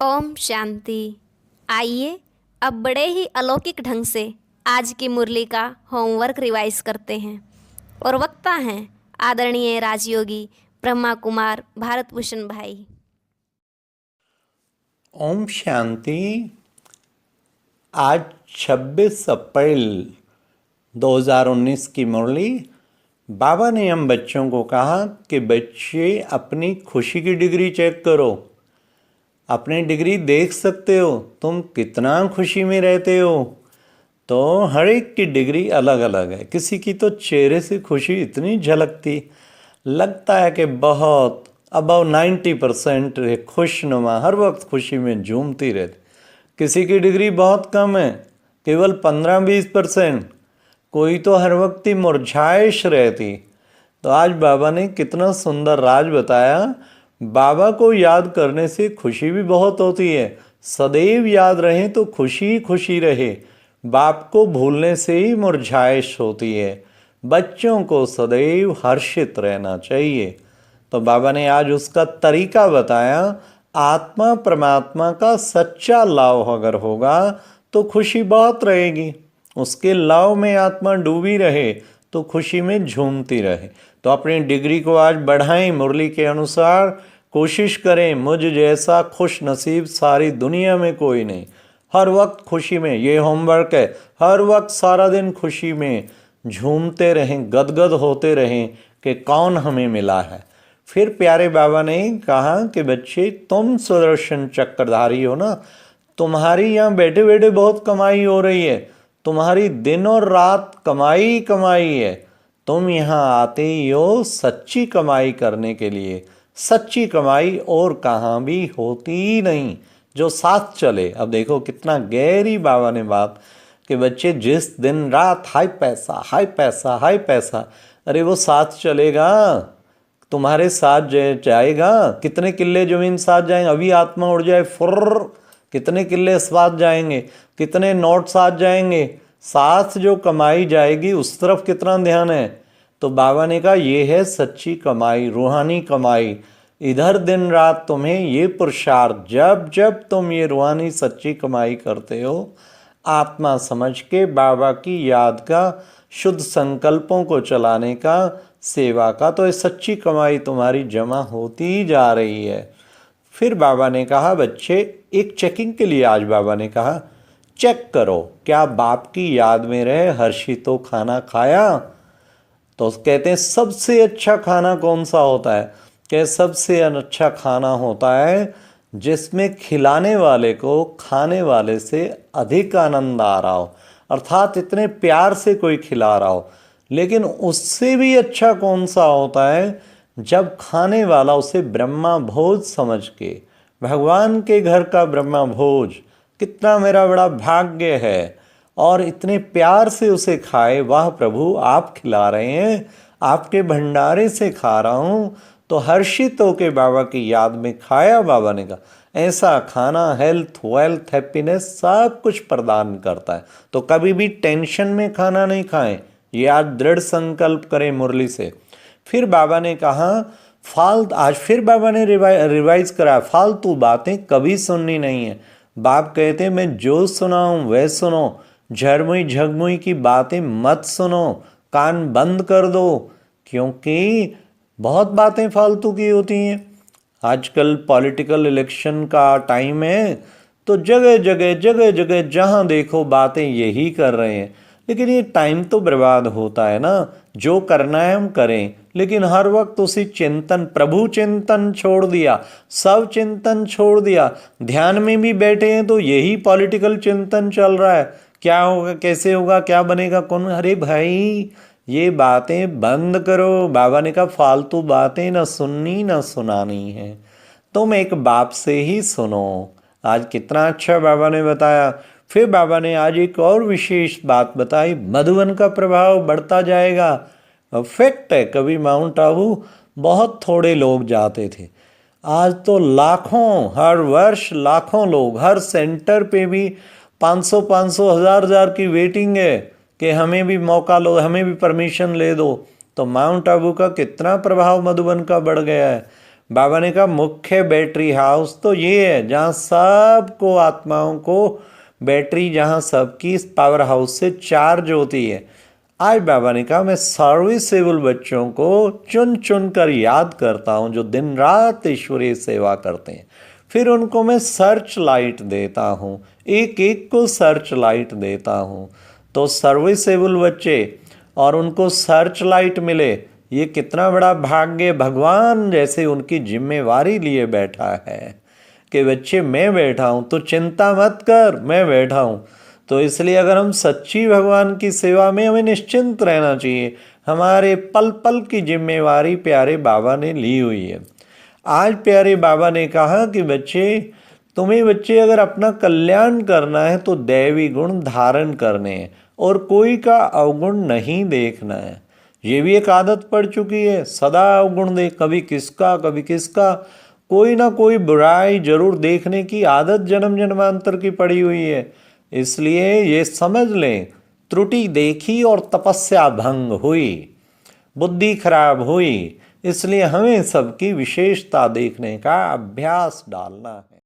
ओम शांति। आइए अब बड़े ही अलौकिक ढंग से आज की मुरली का होमवर्क रिवाइज करते हैं और वक्ता हैं आदरणीय राजयोगी ब्रह्मा कुमार भारत भूषण भाई। ओम शांति। आज 26 अप्रैल 2019 की मुरली। बाबा ने हम बच्चों को कहा कि बच्चे अपनी खुशी की डिग्री चेक करो। अपनी डिग्री देख सकते हो तुम कितना खुशी में रहते हो। तो हर एक की डिग्री अलग अलग है। किसी की तो चेहरे से खुशी इतनी झलकती, लगता है कि बहुत अबव 90% खुशनुमा, हर वक्त खुशी में झूमती रहती। किसी की डिग्री बहुत कम है, केवल 15-20%। कोई तो हर वक्त ही मुरझाइश रहती। तो आज बाबा ने कितना सुंदर राज बताया। बाबा को याद करने से खुशी भी बहुत होती है। सदैव याद रहें तो खुशी ही खुशी रहे। बाप को भूलने से ही मुरझाइश होती है। बच्चों को सदैव हर्षित रहना चाहिए। तो बाबा ने आज उसका तरीका बताया। आत्मा परमात्मा का सच्चा लव अगर होगा तो खुशी बहुत रहेगी। उसके लव में आत्मा डूबी रहे तो खुशी में झूमती रहे। तो अपनी डिग्री को आज बढ़ाएं। मुरली के अनुसार कोशिश करें। मुझ जैसा खुश नसीब सारी दुनिया में कोई नहीं। हर वक्त खुशी में, ये होमवर्क है, हर वक्त सारा दिन खुशी में झूमते रहें, गदगद होते रहें कि कौन हमें मिला है। फिर प्यारे बाबा ने कहा कि बच्चे तुम सुदर्शन चक्रधारी हो ना, तुम्हारी यहाँ बैठे बैठे बहुत कमाई हो रही है। तुम्हारी दिन और रात कमाई कमाई है। तुम यहाँ आते ही हो सच्ची कमाई करने के लिए। सच्ची कमाई और कहाँ भी होती ही नहीं जो साथ चले। अब देखो कितना गहरी बाबा ने बात कि बच्चे जिस दिन रात हाई पैसा हाई पैसा हाई पैसा, अरे वो साथ चलेगा, तुम्हारे साथ जाएगा। कितने किले जमीन साथ जाएंगे। अभी आत्मा उड़ जाए फुर्र, कितने किले साथ जाएंगे, कितने नोट साथ जाएंगे। साथ जो कमाई जाएगी उस तरफ कितना ध्यान है। तो बाबा ने कहा ये है सच्ची कमाई, रूहानी कमाई। इधर दिन रात तुम्हें ये पुरुषार्थ, जब जब तुम ये रूहानी सच्ची कमाई करते हो, आत्मा समझ के बाबा की याद का, शुद्ध संकल्पों को चलाने का, सेवा का, तो ये सच्ची कमाई तुम्हारी जमा होती जा रही है। फिर बाबा ने कहा बच्चे एक चेकिंग के लिए आज बाबा ने कहा चेक करो क्या बाप की याद में रहे। हर्षी तो खाना खाया। तो कहते हैं सबसे अच्छा खाना कौन सा होता है। कि सबसे अच्छा खाना होता है जिसमें खिलाने वाले को खाने वाले से अधिक आनंद आ रहा हो, अर्थात इतने प्यार से कोई खिला रहा हो। लेकिन उससे भी अच्छा कौन सा होता है जब खाने वाला उसे ब्रह्मा भोज समझ के, भगवान के घर का ब्रह्मा भोज, कितना मेरा बड़ा भाग्य है, और इतने प्यार से उसे खाए। वाह प्रभु आप खिला रहे हैं, आपके भंडारे से खा रहा हूँ। तो हर्षित होके बाबा की याद में खाया। बाबा ने कहा ऐसा खाना हेल्थ, वेल्थ, हैप्पीनेस सब कुछ प्रदान करता है। तो कभी भी टेंशन में खाना नहीं खाएं। ये आज दृढ़ संकल्प करें मुरली से। फिर बाबा ने कहा आज फिर बाबा ने रिवाइज करा, फालतू बातें कभी सुननी नहीं है। बाप कहते मैं जो सुनाऊं वह सुनो, झरमुई झगमुई की बातें मत सुनो, कान बंद कर दो, क्योंकि बहुत बातें फालतू की होती हैं। आजकल पॉलिटिकल इलेक्शन का टाइम है, तो जगह जगह जगह जगह जहाँ देखो बातें यही कर रहे हैं। लेकिन ये टाइम तो बर्बाद होता है ना। जो करना है हम करें, लेकिन हर वक्त उसी चिंतन, प्रभु चिंतन छोड़ दिया, सब चिंतन छोड़ दिया। ध्यान में भी बैठे हैं तो यही पॉलिटिकल चिंतन चल रहा है। क्या होगा, कैसे होगा, क्या बनेगा, कौन। अरे भाई ये बातें बंद करो। बाबा ने कहा फालतू बातें ना सुननी ना सुनानी है, तुम एक बाप से ही सुनो। आज कितना अच्छा बाबा ने बताया। फिर बाबा ने आज एक और विशेष बात बताई। मधुबन का प्रभाव बढ़ता जाएगा। फैक्ट है, कभी माउंट आबू बहुत थोड़े लोग जाते थे, आज तो लाखों, हर वर्ष लाखों लोग। हर सेंटर पे भी 500-500, 1000-1000 की वेटिंग है कि हमें भी मौका लो, हमें भी परमिशन ले दो। तो माउंट आबू का कितना प्रभाव मधुबन का बढ़ गया है। बाबा ने कहा मुख्य बैटरी हाउस तो ये है जहाँ सबको आत्माओं को बैटरी जहाँ सबकी इस पावर हाउस से चार्ज होती है। आज बाबा ने कहा मैं सर्विसेबल बच्चों को चुन चुन कर याद करता हूँ जो दिन रात ईश्वरीय सेवा करते हैं। फिर उनको मैं सर्च लाइट देता हूँ, एक एक को सर्च लाइट देता हूँ। तो सर्विसेबल बच्चे और उनको सर्च लाइट मिले, ये कितना बड़ा भाग्य भगवान जैसे उनकी जिम्मेवारी लिए बैठा है कि बच्चे मैं बैठा हूँ तो चिंता मत कर, मैं बैठा हूँ। तो इसलिए अगर हम सच्ची भगवान की सेवा में, हमें निश्चिंत रहना चाहिए। हमारे पल पल की जिम्मेवारी प्यारे बाबा ने ली हुई है। आज प्यारे बाबा ने कहा कि तुम्हें बच्चे अगर अपना कल्याण करना है तो दैवी गुण धारण करने हैं और कोई का अवगुण नहीं देखना है। ये भी एक आदत पड़ चुकी है, सदा अवगुण देख, कभी किसका कभी किसका, कोई ना कोई बुराई जरूर देखने की आदत जन्म जन्मांतर की पड़ी हुई है। इसलिए ये समझ लें, त्रुटि देखी और तपस्या भंग हुई, बुद्धि खराब हुई। इसलिए हमें सबकी विशेषता देखने का अभ्यास डालना है।